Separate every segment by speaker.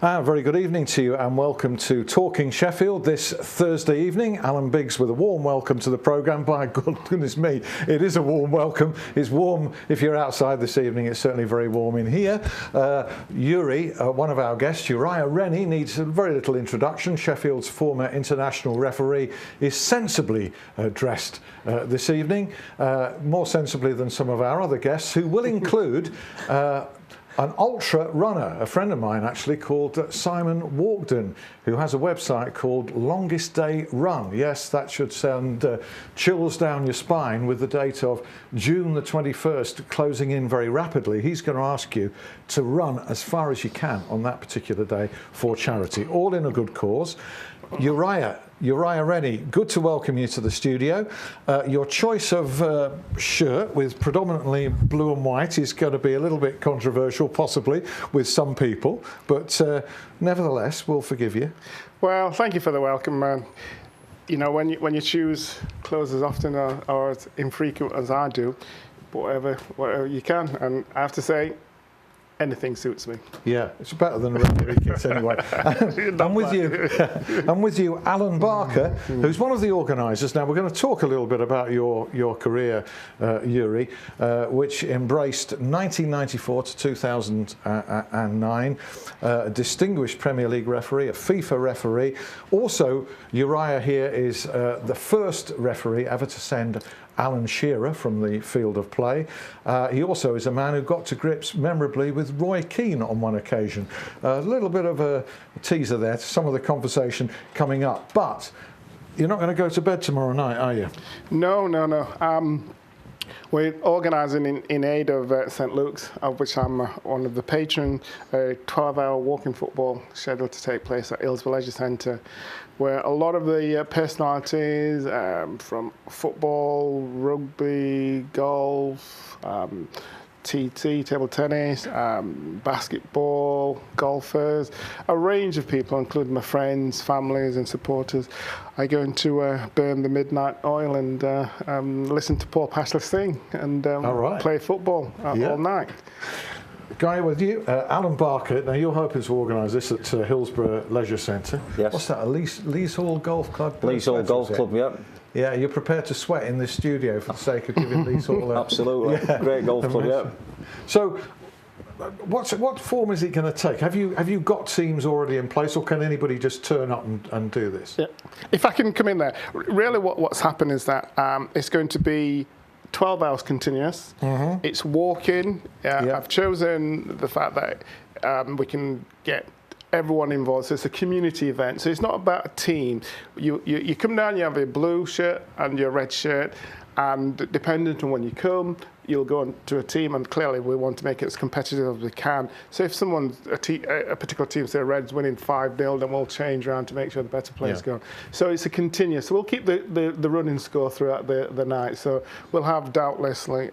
Speaker 1: Very good evening to you and welcome to Talking Sheffield this Thursday evening. Alan Biggs with a warm welcome to the programme. By goodness me, it is a warm welcome. It's warm if you're outside this evening. It's certainly very warm in here. One of our guests, Uriah Rennie, needs very little introduction. Sheffield's former international referee is sensibly dressed this evening, more sensibly than some of our other guests, who will include an ultra runner, a friend of mine actually, called Simon Walkden, who has a website called Longest Day Run. Yes, that should send chills down your spine with the date of June the 21st closing in very rapidly. He's going to ask you to run as far as you can on that particular day for charity, all in a good cause. Uriah Rennie, good to welcome you to the studio. Your choice of shirt with predominantly blue and white is going to be a little bit controversial, possibly, with some people, but nevertheless, we'll forgive you.
Speaker 2: Well, thank you for the welcome, man. You know, when you choose clothes as often or as infrequent as I do, whatever you can, and I have to say, anything suits me.
Speaker 1: Yeah, it's better than a referee kit anyway. I'm with you, Alan Barker, who's one of the organisers. Now, we're going to talk a little bit about your career, Uri, which embraced 1994 to 2009, a distinguished Premier League referee, a FIFA referee. Also, Uriah here is the first referee ever to send Alan Shearer from the field of play. He also is a man who got to grips memorably with Roy Keane on one occasion. A little bit of a teaser there to some of the conversation coming up. But you're not going to go to bed tomorrow night, are you?
Speaker 2: No. We're organising in aid of St Luke's, of which I'm one of the patrons, a 12-hour walking football scheduled to take place at Hillsborough Leisure Centre, where a lot of the personalities from football, rugby, golf, TT, table tennis, basketball, golfers, a range of people, including my friends, families and supporters. I go into burn the midnight oil and listen to Paul Pashley sing and play football all night.
Speaker 1: Guy, with you, Alan Barker. Now, you're hoping to organise this at Hillsborough Leisure Centre.
Speaker 3: Yes.
Speaker 1: What's that, a Lees Hall Golf Club?
Speaker 3: Lees Hall Golf Club, yeah.
Speaker 1: Yeah, you're prepared to sweat in this studio for the sake of giving Lees Hall
Speaker 3: Absolutely. Yeah. Great golf club, yeah.
Speaker 1: So, what form is it going to take? Have you got teams already in place, or can anybody just turn up and do this?
Speaker 2: Yeah. If I can come in there, really what's happened is that it's going to be 12 hours continuous. Mm-hmm. It's walking. I've chosen the fact that we can get everyone involved. So it's a community event. So it's not about a team. You come down, you have a blue shirt and your red shirt, and dependent on when you come, you'll go on to a team, and clearly we want to make it as competitive as we can. So if a particular team, say Reds winning 5-0, then we'll change around to make sure the better players go on. So it's a continuous. So we'll keep the running score throughout the night. So we'll have doubtlessly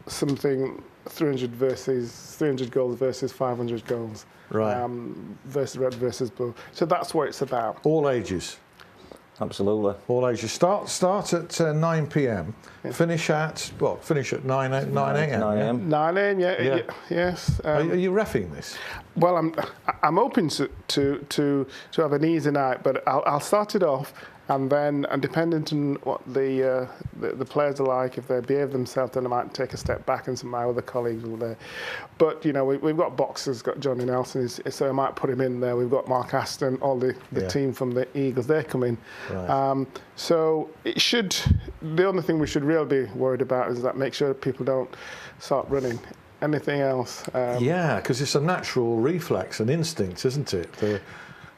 Speaker 2: something 300 goals versus 500 goals.
Speaker 1: Right.
Speaker 2: Versus red versus blue. So that's what it's about.
Speaker 1: All ages.
Speaker 3: Absolutely.
Speaker 1: All ages. Start at 9 p.m. Yeah. Finish at 9 a.m.
Speaker 2: 9 a.m. Yeah. Yes.
Speaker 1: Are you reffing this?
Speaker 2: Well, I'm hoping to have an easy night, but I'll start it off. And then, dependent on what the players are like, if they behave themselves, then I might take a step back, and some of my other colleagues will there. But you know, we've got boxers, got Johnny Nelson, so I might put him in there. We've got Mark Aston, all the team from the Eagles, they're coming. Right. So it should. The only thing we should really be worried about is that make sure people don't start running. Anything else?
Speaker 1: Because it's a natural reflex and instinct, isn't it?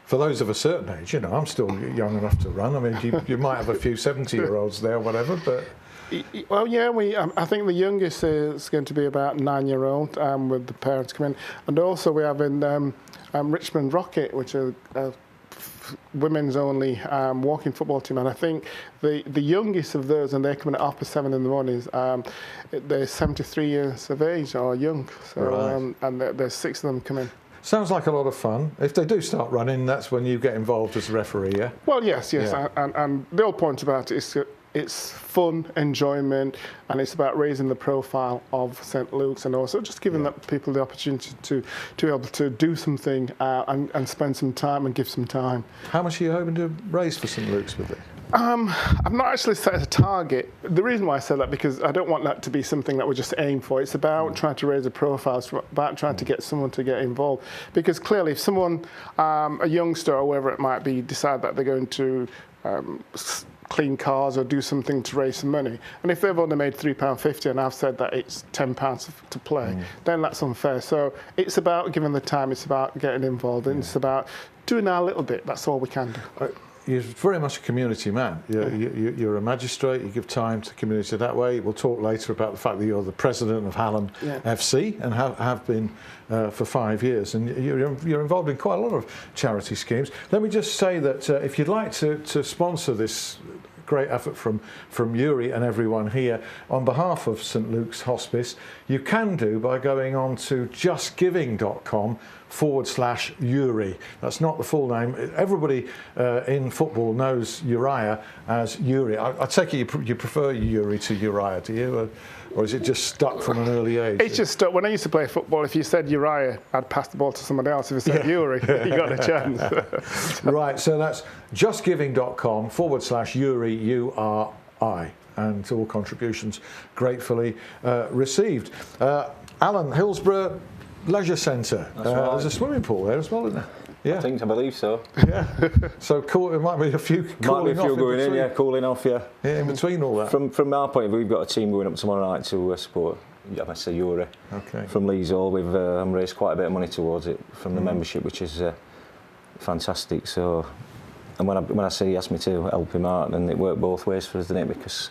Speaker 1: For those of a certain age, you know, I'm still young enough to run. I mean, you might have a few 70-year-olds there, whatever, but...
Speaker 2: Well, yeah, I think the youngest is going to be about 9-year-old with the parents coming. And also we have in Richmond Rocket, which is a women's only walking football team. And I think the youngest of those, and they're coming at 7:30 in the morning, they're 73 years of age or young. So, right. And there's 6 of them coming.
Speaker 1: Sounds like a lot of fun. If they do start running, that's when you get involved as a referee, yeah?
Speaker 2: Well, yes. And the whole point about it is it's fun, enjoyment, and it's about raising the profile of St Luke's, and also just giving that people the opportunity to be able to do something and spend some time and give some time.
Speaker 1: How much are you hoping to raise for St Luke's with it?
Speaker 2: I've not actually set a target. The reason why I said that, because I don't want that to be something that we just aim for. It's about trying to raise a profile. It's about trying to get someone to get involved. Because clearly, if someone, a youngster or whoever it might be, decide that they're going to clean cars or do something to raise some money, and if they've only made £3.50 and I've said that it's £10 to play, then that's unfair. So it's about giving the time. It's about getting involved, and it's about doing our little bit. That's all we can do.
Speaker 1: You're very much a community man. You're a magistrate. You give time to community that way. We'll talk later about the fact that you're the president of Hallam FC and have been for 5 years. And you're involved in quite a lot of charity schemes. Let me just say that if you'd like to sponsor this great effort from Uri and everyone here on behalf of St Luke's Hospice, you can do by going on to justgiving.com/Uri. That's not the full name. Everybody in football knows Uriah as Uri. I take it you prefer Uri to Uriah, do you? Or is it just stuck from an early age?
Speaker 2: It's just stuck. When I used to play football, if you said Uriah, I'd pass the ball to somebody else. If you said Uri, you got a chance.
Speaker 1: Right, so that's justgiving.com/Uri, URI. And all contributions gratefully received. Alan, Hillsborough Leisure Centre.
Speaker 3: Right.
Speaker 1: There's a swimming pool there as well, isn't there? Yeah.
Speaker 3: I believe so.
Speaker 1: Yeah. So it might be a few cooling off.
Speaker 3: Going in, yeah, cooling off, yeah.
Speaker 1: Yeah, in between all that.
Speaker 3: From our point of view, we've got a team going up tomorrow night to support, I say, Uri.
Speaker 1: Okay.
Speaker 3: From Leeds Hall. We've raised quite a bit of money towards it from the membership, which is fantastic. So, and when I say he asked me to help him out, then it worked both ways for us, didn't it? Because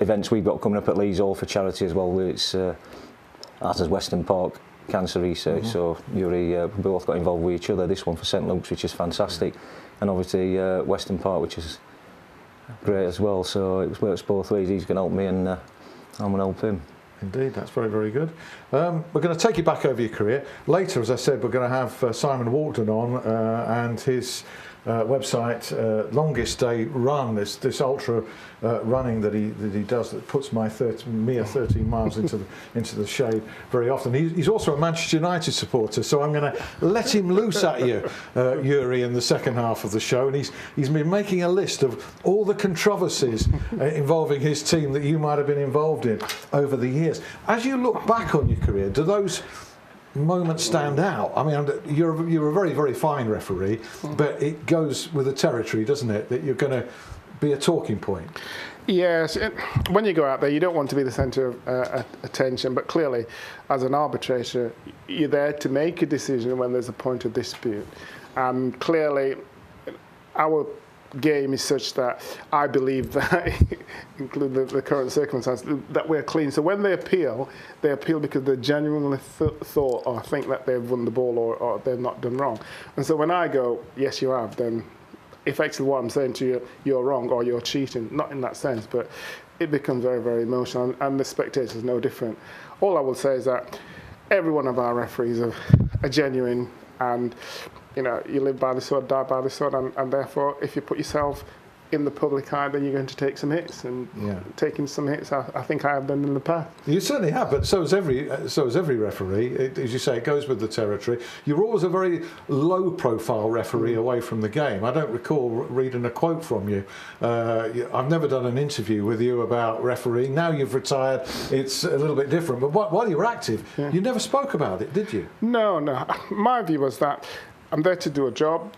Speaker 3: events we've got coming up at Leeds Hall for charity as well. It's as Western Park Cancer Research, so Uri, we both got involved with each other. This one for St Luke's, which is fantastic, and obviously Western Park, which is great as well. So it works both ways. He's going to help me, and I'm going to help him.
Speaker 1: Indeed, that's very, very good. We're going to take you back over your career. Later, as I said, we're going to have Simon Walton on and his website, Longest Day Run, this ultra running that he does that puts my mere 13 miles into the shade very often. He's also a Manchester United supporter, so I'm going to let him loose at you, Uri, in the second half of the show. And he's been making a list of all the controversies involving his team that you might have been involved in over the years. As you look back on your career, do those moments stand out? I mean, you're a very, very fine referee, but it goes with the territory, doesn't it, that you're going to be a talking point?
Speaker 2: Yes, when you go out there, you don't want to be the centre of attention, but clearly, as an arbitrator, you're there to make a decision when there's a point of dispute. And clearly, our game is such that I believe that, including the current circumstances, that we're clean. So when they appeal because they genuinely thought or think that they've won the ball or they've not done wrong. And so when I go, yes, you have, then effectively what I'm saying to you, you're wrong or you're cheating. Not in that sense, but it becomes very, very emotional, and the spectators is no different. All I will say is that every one of our referees are genuine, and you live by the sword, die by the sword, and therefore, if you put yourself in the public eye, then you're going to take some hits, and taking some hits, I think I have done in the past. You
Speaker 1: certainly have, but so is every referee. As you say, it goes with the territory. You're always a very low-profile referee away from the game. I don't recall reading a quote from you. I've never done an interview with you about refereeing. Now you've retired, it's a little bit different. But while you were active, you never spoke about it, did you?
Speaker 2: No. My view was that I'm there to do a job.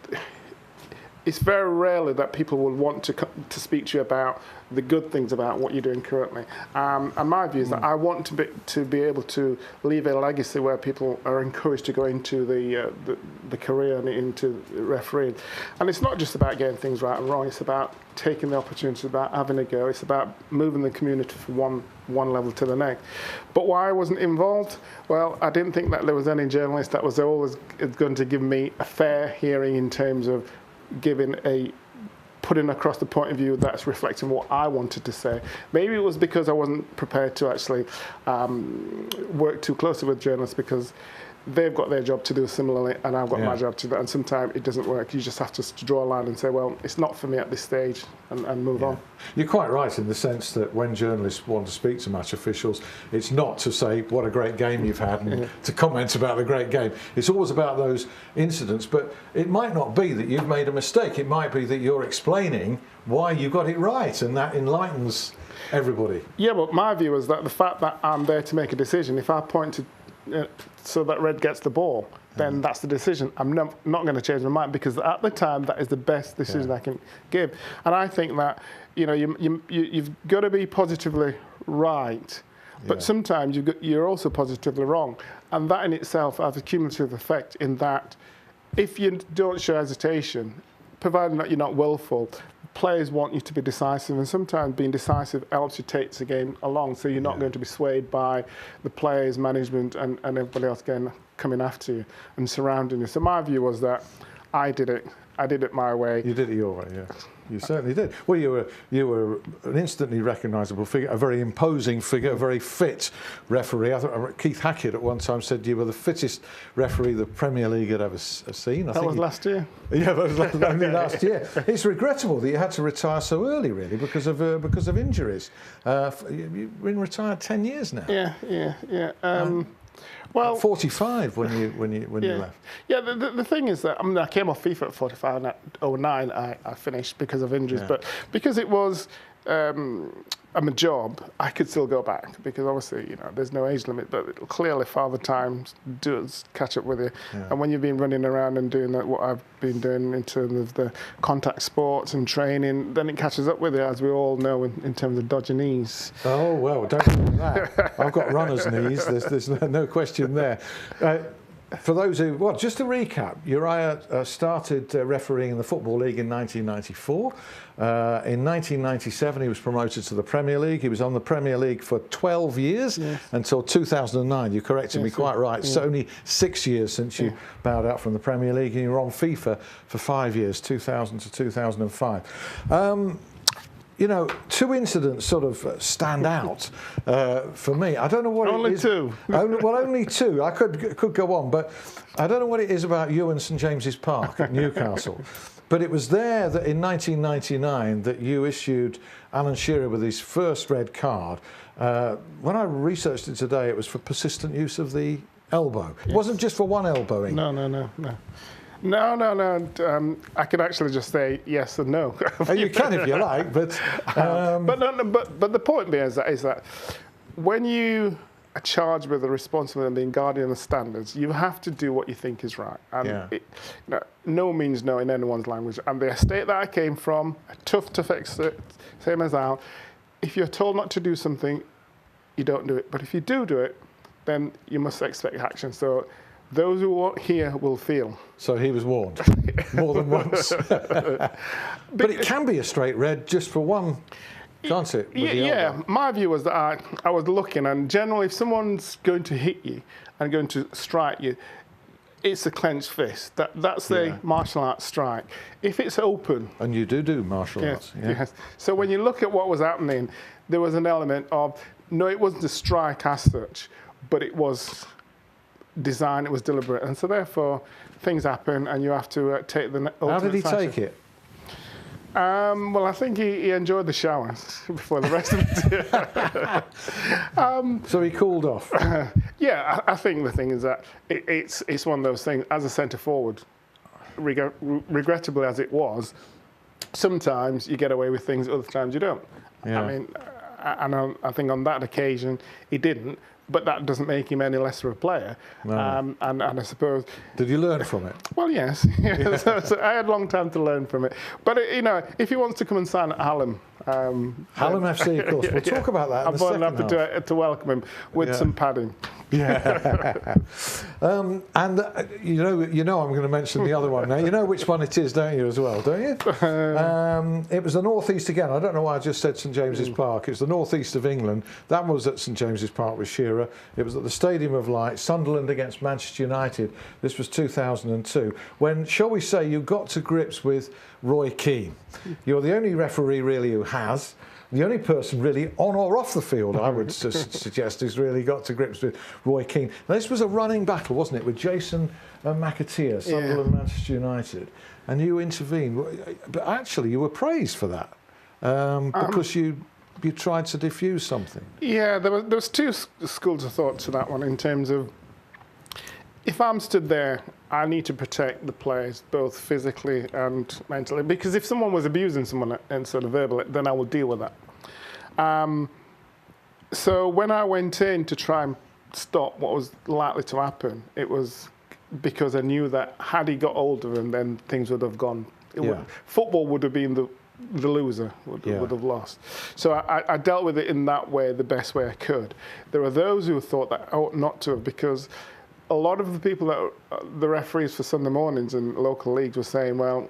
Speaker 2: It's very rarely that people will want to speak to you about the good things about what you're doing currently. And my view is that I want to be able to leave a legacy where people are encouraged to go into the career and into refereeing. And it's not just about getting things right and wrong. It's about taking the opportunity, it's about having a go. It's about moving the community from one level to the next. But why I wasn't involved? Well, I didn't think that there was any journalist that was always going to give me a fair hearing in terms of putting across the point of view that's reflecting what I wanted to say. Maybe it was because I wasn't prepared to actually work too closely with journalists, because they've got their job to do similarly, and I've got my job to do. And sometimes it doesn't work. You just have to draw a line and say, well, it's not for me at this stage, and move on.
Speaker 1: You're quite right in the sense that when journalists want to speak to match officials, it's not to say what a great game you've had and to comment about the great game. It's always about those incidents. But it might not be that you've made a mistake. It might be that you're explaining why you got it right, and that enlightens everybody.
Speaker 2: Yeah, but my view is that the fact that I'm there to make a decision, if I point to so that red gets the ball, then that's the decision. I'm not going to change my mind, because at the time that is the best decision I can give. And I think that you've got to be positively right, but sometimes you're also positively wrong, and that in itself has a cumulative effect in that if you don't show hesitation, provided that you're not willful, players want you to be decisive, and sometimes being decisive helps you take the game along, so you're not going to be swayed by the players, management, and everybody else coming after you and surrounding you. So my view was that I did it my way.
Speaker 1: You did it your way, yeah. You certainly did. Well, you were an instantly recognisable figure, a very imposing figure, a very fit referee. I thought Keith Hackett at one time said you were the fittest referee the Premier League had ever seen.
Speaker 2: That was last year.
Speaker 1: Yeah, that was only last year. It's regrettable that you had to retire so early, really, because of injuries. You've been retired 10 years now.
Speaker 2: Yeah. Well,
Speaker 1: 45 when you left.
Speaker 2: Yeah, the thing is that I came off FIFA at 45, and at 09 I finished because of injuries. But because it was a job, I could still go back, because obviously there's no age limit. But clearly, Father Time does catch up with you. And when you've been running around and doing what I've been doing in terms of the contact sports and training, then it catches up with you, as we all know, in terms of dodgy knees.
Speaker 1: Oh well, don't do that. I've got runner's knees. There's no question there. For those who, just to recap, Uriah started refereeing in the Football League in 1994. In 1997, he was promoted to the Premier League. He was on the Premier League for 12 years until 2009. You corrected me quite right. It's only 6 years since you bowed out from the Premier League, and you were on FIFA for 5 years, 2000 to 2005. Two incidents sort of stand out for me. I don't know what
Speaker 2: only
Speaker 1: it is.
Speaker 2: Two.
Speaker 1: Only two. I could go on, but I don't know what it is about you and St James's Park at Newcastle. But it was there that in 1999 that you issued Alan Shearer with his first red card. When I researched it today, it was for persistent use of the elbow. It wasn't just for one elbowing.
Speaker 2: No. I could actually just say yes and no.
Speaker 1: You can if you like, but
Speaker 2: but the point being is that when you are charged with the responsibility of being guardian of standards, you have to do what you think is right. And no means no in anyone's language. And the estate that I came from, a tough estate, same as Al. If you're told not to do something, you don't do it. But if you do it, then you must expect action. So those who won't hear will feel.
Speaker 1: So he was warned more than once. But it can be a straight red just for one, can't it?
Speaker 2: My view was that I was looking, and generally if someone's going to hit you and going to strike you, it's a clenched fist. That's the martial arts strike. If it's open...
Speaker 1: And you do martial arts.
Speaker 2: Yes. So when you look at what was happening, there was an element of, no, it wasn't a strike as such, but it was design, it was deliberate, and so therefore things happen, and you have to take the.
Speaker 1: How did he take it?
Speaker 2: Well, I think he enjoyed the showers before the rest of it.
Speaker 1: So he cooled off.
Speaker 2: I think the thing is that it's one of those things. As a centre forward, regrettably as it was, sometimes you get away with things, other times you don't. I mean, I think on that occasion he didn't. But that doesn't make him any less of a player. No. And I suppose...
Speaker 1: Did you learn from it?
Speaker 2: Well, yes. So I had a long time to learn from it. But, if he wants to come and sign at Hallam...
Speaker 1: Hallam FC, of course. We'll talk about that in the second half.
Speaker 2: I'm going to have to welcome him with some padding.
Speaker 1: Yeah. You know I'm going to mention the other one now. You know which one it is, don't you, as well, don't you? It was the northeast again. I don't know why I just said St James's Park. It's the northeast of England. That was at St James's Park with Shearer. It was at the Stadium of Light, Sunderland against Manchester United. This was 2002. When, shall we say, you got to grips with Roy Keane. You're the only referee really who has. the only person really on or off the field, I would suggest, who's really got to grips with Roy Keane. Now, this was a running battle, wasn't it, with Jason McAteer, Sunderland, Manchester United, and you intervened. But actually, you were praised for that because you tried to diffuse something.
Speaker 2: Yeah, there was two schools of thought to that one in terms of, if I'm stood there, I need to protect the players both physically and mentally, because if someone was abusing someone and sort of verbally, then I will deal with that. So when I went in to try and stop what was likely to happen, it was because I knew that had he got older, and then things would have gone. Football would have been the loser, would have lost. So I dealt with it in that way, the best way I could. There are those who thought that I ought not to have, because a lot of the people that the referees for Sunday mornings in local leagues were saying, well,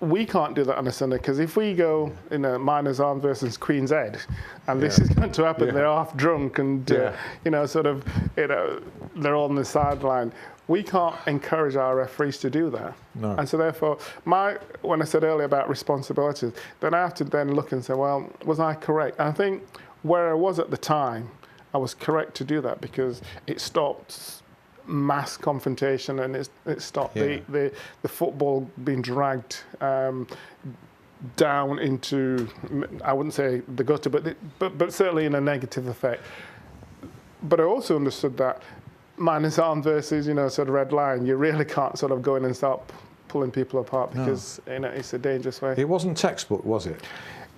Speaker 2: we can't do that on a Sunday, because if we go in a Miners Arms versus Queen's Head, and this is going to happen, they're half drunk and they're all on the sideline. We can't encourage our referees to do that. No. And so therefore, when I said earlier about responsibilities, then I have to then look and say, well, was I correct? And I think where I was at the time, I was correct to do that, because it stopped mass confrontation, and it stopped the football being dragged down into, I wouldn't say the gutter, but certainly in a negative effect. But I also understood that Miners Arms versus, sort of red line, you really can't sort of go in and start pulling people apart, because it's a dangerous way.
Speaker 1: It wasn't textbook, was it?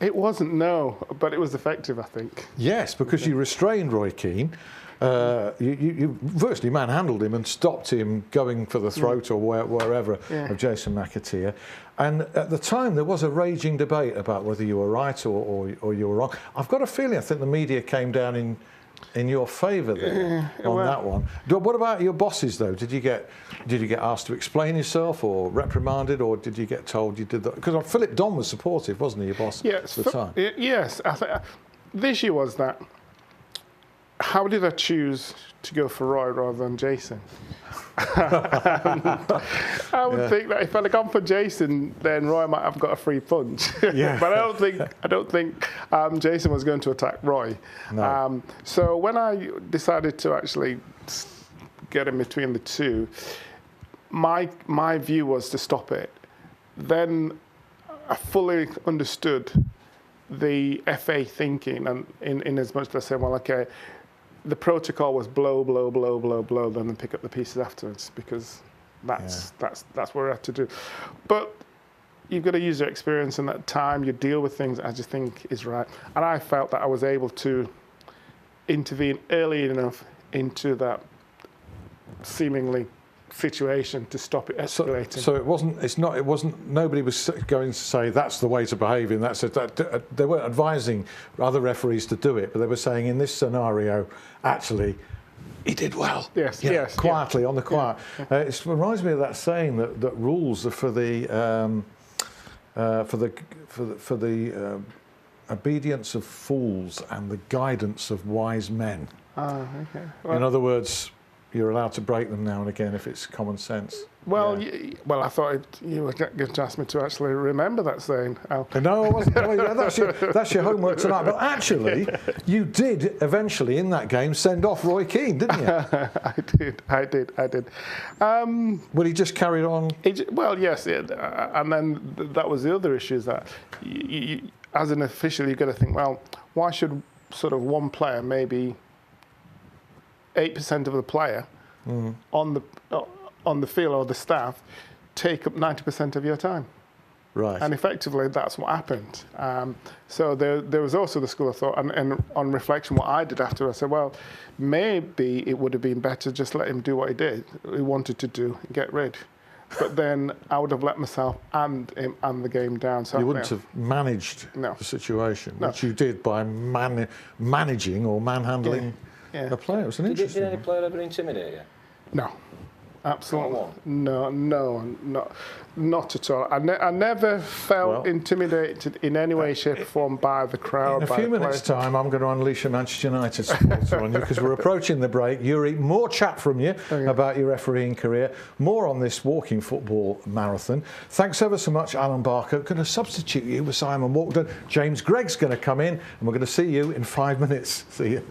Speaker 2: It wasn't, no, but it was effective, I think.
Speaker 1: Yes, because you restrained Roy Keane. You virtually manhandled him and stopped him going for the throat or wherever of Jason McAteer. And at the time, there was a raging debate about whether you were right or you were wrong. I've got a feeling, I think the media came down in your favour there on that one. What about your bosses, though? Did you get asked to explain yourself or reprimanded, or did you get told you did that? Because Philip Don was supportive, wasn't he, your boss at the time?
Speaker 2: Yes. The issue was that, how did I choose to go for Roy rather than Jason? I would think that if I'd have gone for Jason, then Roy might have got a free punch. But I don't think Jason was going to attack Roy. No. So when I decided to actually get in between the two, my view was to stop it. Then I fully understood the FA thinking, and in as much as I said, well, okay, the protocol was blow, blow, blow, blow, blow, then pick up the pieces afterwards, because that's what we have to do. But you've got to use your experience, and that time you deal with things as you think is right. And I felt that I was able to intervene early enough into that seemingly situation to stop it escalating.
Speaker 1: So it wasn't. Nobody was going to say that's the way to behave in that sense. They weren't advising other referees to do it, but they were saying in this scenario, actually, he did well.
Speaker 2: Yes,
Speaker 1: quietly on the quiet. It reminds me of that saying that rules are for the obedience of fools and the guidance of wise men.
Speaker 2: Okay. Well,
Speaker 1: in other words, you're allowed to break them now and again if it's common sense.
Speaker 2: Well, I thought you were going to ask me to actually remember that saying, Al.
Speaker 1: No, I wasn't. That's your homework tonight. But actually, you did eventually in that game send off Roy Keane, didn't you?
Speaker 2: I did.
Speaker 1: Well, he just carried on.
Speaker 2: Yes. And then that was the other issue, is that you, as an official, you've got to think, well, why should sort of one player, maybe 8% of the player on the field or the staff, take up 90% of your time?
Speaker 1: Right.
Speaker 2: And effectively, that's what happened. So there was also the school of thought, and on reflection, what I did after, I said, well, maybe it would have been better just let him do what he wanted to do, and get rid. But then I would have let myself and him and the game down. So
Speaker 1: you wouldn't have managed the situation, which you did by managing or manhandling a player. It was an interesting.
Speaker 3: Did any player ever intimidate you?
Speaker 2: No. Absolutely. No, not at all. I never felt intimidated in any way, shape or form by the crowd.
Speaker 1: In a few minutes' time, I'm going to unleash a Manchester United supporter on you because we're approaching the break. Yuri, more chat from you about your refereeing career, more on this walking football marathon. Thanks ever so much, Alan Barker. Going to substitute you with Simon Walkden. James Gregg's going to come in, and we're going to see you in 5 minutes. See you.